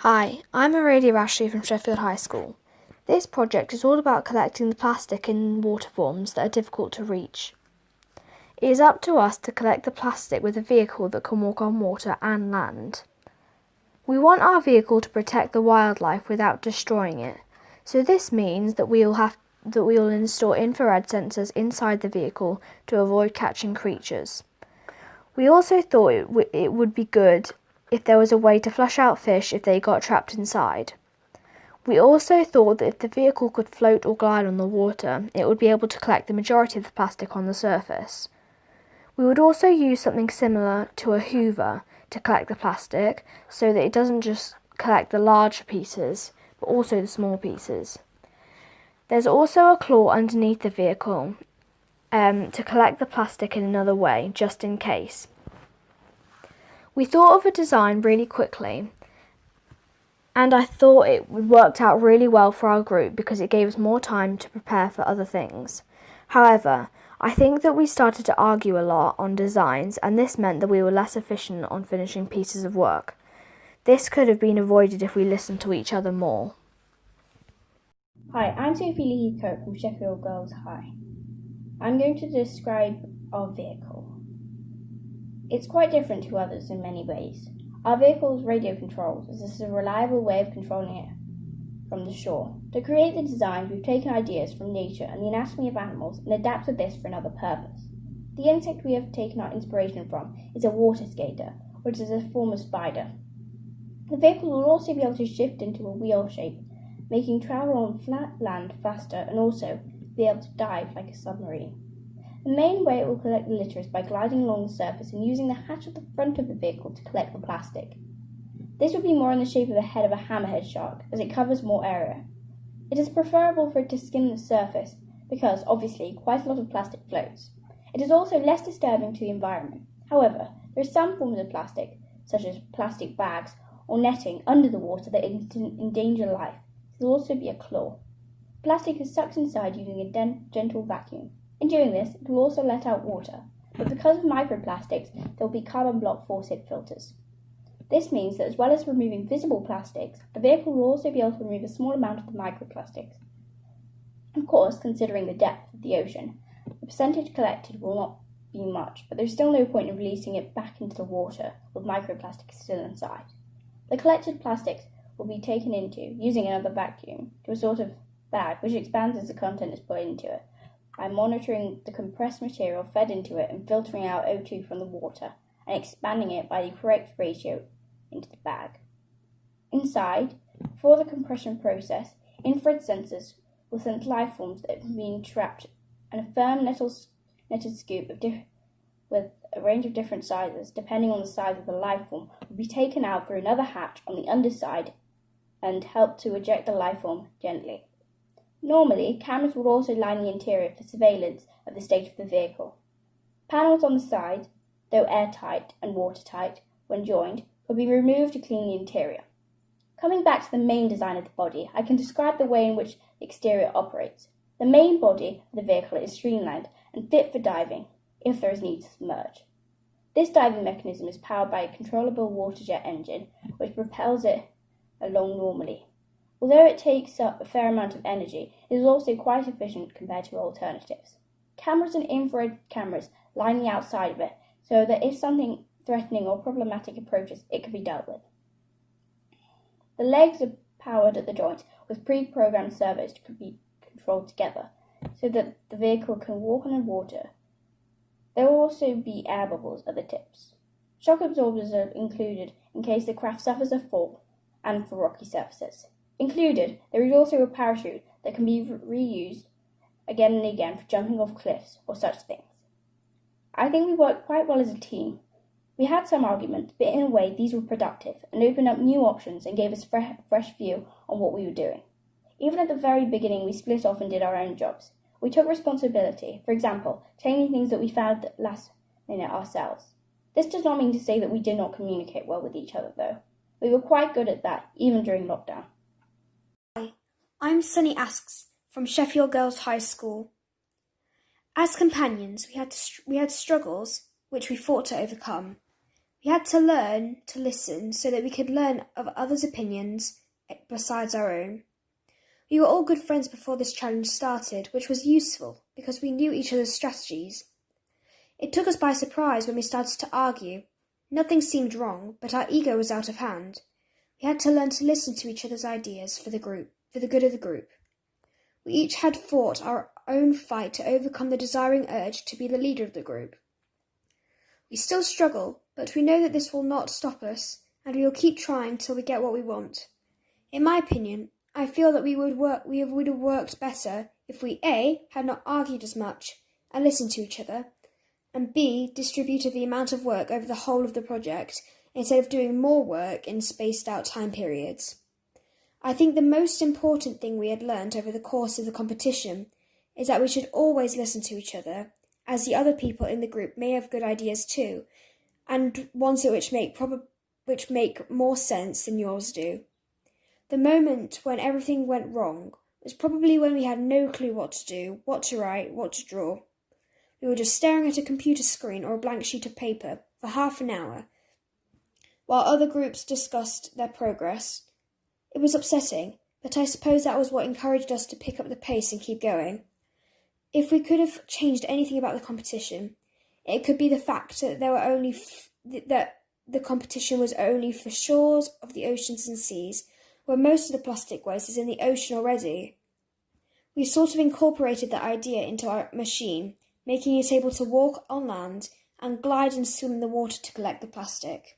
Hi, I'm Aurelia Ashley from Sheffield High School. This project is all about collecting the plastic in water forms that are difficult to reach. It is up to us to collect the plastic with a vehicle that can walk on water and land. We want our vehicle to protect the wildlife without destroying it, so this means that we will install infrared sensors inside the vehicle to avoid catching creatures. We also thought it would be good if there was a way to flush out fish if they got trapped inside. We also thought that if the vehicle could float or glide on the water, it would be able to collect the majority of the plastic on the surface. We would also use something similar to a hoover to collect the plastic, so that it doesn't just collect the large pieces, but also the small pieces. There's also a claw underneath the vehicle to collect the plastic in another way, just in case. We thought of a design really quickly, and I thought it worked out really well for our group because it gave us more time to prepare for other things. However, I think that we started to argue a lot on designs, and this meant that we were less efficient on finishing pieces of work. This could have been avoided if we listened to each other more. Hi, I'm Sophie Heathcote from Sheffield Girls High. I'm going to describe our vehicle. It's quite different to others in many ways. Our vehicle is radio controlled, as this is a reliable way of controlling it from the shore. To create the design, we've taken ideas from nature and the anatomy of animals and adapted this for another purpose. The insect we have taken our inspiration from is a water skater, which is a form of spider. The vehicle will also be able to shift into a wheel shape, making travel on flat land faster and also be able to dive like a submarine. The main way it will collect the litter is by gliding along the surface and using the hatch at the front of the vehicle to collect the plastic. This would be more in the shape of the head of a hammerhead shark, as it covers more area. It is preferable for it to skim the surface, because, obviously, quite a lot of plastic floats. It is also less disturbing to the environment. However, there are some forms of plastic, such as plastic bags or netting under the water that endanger life. There will also be a claw. Plastic is sucked inside using a gentle vacuum. In doing this, it will also let out water, but because of microplastics, there will be carbon block faucet filters. This means that as well as removing visible plastics, the vehicle will also be able to remove a small amount of the microplastics. Of course, considering the depth of the ocean, the percentage collected will not be much, but there's still no point in releasing it back into the water with microplastics still inside. The collected plastics will be taken into, using another vacuum, to a sort of bag which expands as the content is put into it, by monitoring the compressed material fed into it and filtering out O2 from the water and expanding it by the correct ratio into the bag. Inside, for the compression process, infrared sensors will sense life forms that have been trapped, and a firm netted scoop with a range of different sizes, depending on the size of the life form, will be taken out through another hatch on the underside and help to eject the life form gently. Normally, cameras would also line the interior for surveillance of the state of the vehicle. Panels on the side, though airtight and watertight when joined, could be removed to clean the interior. Coming back to the main design of the body, I can describe the way in which the exterior operates. The main body of the vehicle is streamlined and fit for diving, if there is need to submerge. This diving mechanism is powered by a controllable water jet engine, which propels it along normally. Although it takes up a fair amount of energy, it is also quite efficient compared to alternatives. Cameras and infrared cameras line the outside of it, so that if something threatening or problematic approaches, it can be dealt with. The legs are powered at the joints with pre-programmed servos to be controlled together, so that the vehicle can walk on the water. There will also be air bubbles at the tips. Shock absorbers are included in case the craft suffers a fall and for rocky surfaces. Included, there is also a parachute that can be reused again and again for jumping off cliffs or such things. I think we worked quite well as a team. We had some arguments, but in a way these were productive and opened up new options and gave us a fresh view on what we were doing. Even at the very beginning, we split off and did our own jobs. We took responsibility, for example, changing things that we found at last minute ourselves. This does not mean to say that we did not communicate well with each other, though. We were quite good at that, even during lockdown. Hi, I'm Sunny Asks from Sheffield Girls High School. As companions, we had struggles which we fought to overcome. We had to learn to listen so that we could learn of others' opinions besides our own. We were all good friends before this challenge started, which was useful because we knew each other's strategies. It took us by surprise when we started to argue. Nothing seemed wrong, but our ego was out of hand. We had to learn to listen to each other's ideas for the good of the group. We each had fought our own fight to overcome the desiring urge to be the leader of the group. We still struggle, but we know that this will not stop us, and we will keep trying till we get what we want. In my opinion, I feel that we would have worked better if we A. had not argued as much and listened to each other, and B. distributed the amount of work over the whole of the project instead of doing more work in spaced out time periods. I think the most important thing we had learned over the course of the competition is that we should always listen to each other, as the other people in the group may have good ideas too, and ones which make more sense than yours do. The moment when everything went wrong was probably when we had no clue what to do, what to write, what to draw. We were just staring at a computer screen or a blank sheet of paper for half an hour, while other groups discussed their progress. It was upsetting, but I suppose that was what encouraged us to pick up the pace and keep going. If we could have changed anything about the competition, it could be the fact that the competition was only for shores of the oceans and seas, where most of the plastic waste is in the ocean already. We sort of incorporated the idea into our machine, making it able to walk on land and glide and swim in the water to collect the plastic.